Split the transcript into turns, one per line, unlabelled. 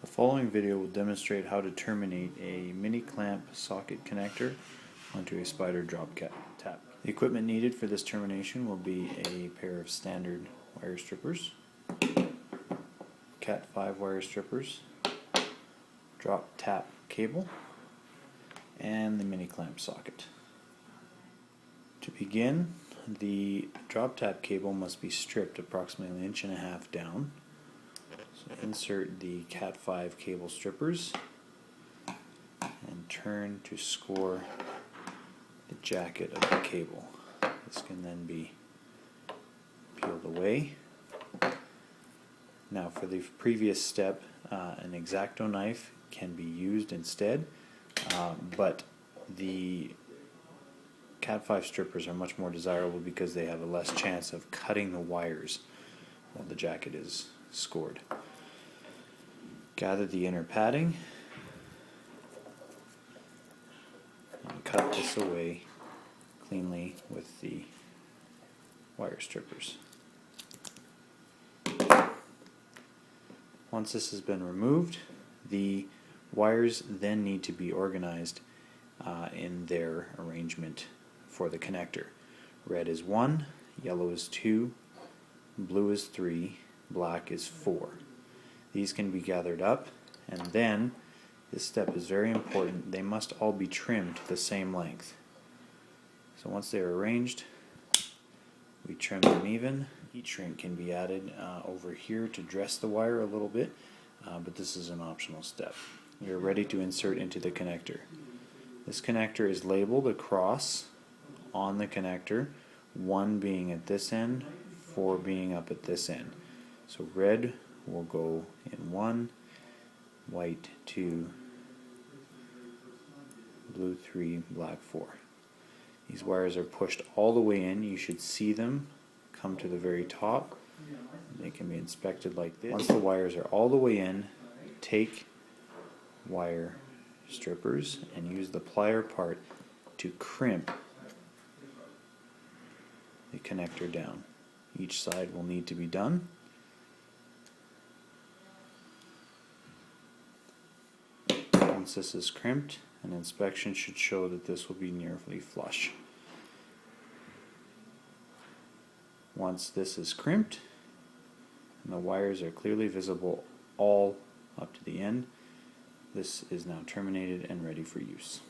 The following video will demonstrate how to terminate a mini clamp socket connector onto a Spyder drop tap. The equipment needed for this termination will be a pair of standard wire strippers, Cat 5 wire strippers, drop tap cable, and the mini clamp socket. To begin, the drop tap cable must be stripped approximately 1.5 inches down. So insert the Cat 5 cable strippers and turn to score the jacket of the cable. This can then be peeled away. Now for the previous step, an X-Acto knife can be used instead, but the Cat 5 strippers are much more desirable because they have a less chance of cutting the wires while the jacket is scored. Gather the inner padding and cut this away cleanly with the wire strippers. Once this has been removed, the wires then need to be organized in their arrangement for the connector. Red is 1, yellow is 2, blue is 3, black is 4. These can be gathered up, and then, this step is very important, they must all be trimmed to the same length. So once they are arranged, we trim them even. Heat shrink can be added over here to dress the wire a little bit, but this is an optional step. We are ready to insert into the connector. This connector is labeled across on the connector, 1 being at this end, 4 being up at this end. So red will go in 1, white 2, blue 3, black 4. These wires are pushed all the way in. You should see them come to the very top. They can be inspected like this. Once the wires are all the way in, take wire strippers and use the plier part to crimp the connector down. Each side will need to be done. Once this is crimped, an inspection should show that this will be nearly flush. Once this is crimped and the wires are clearly visible all up to the end, this is now terminated and ready for use.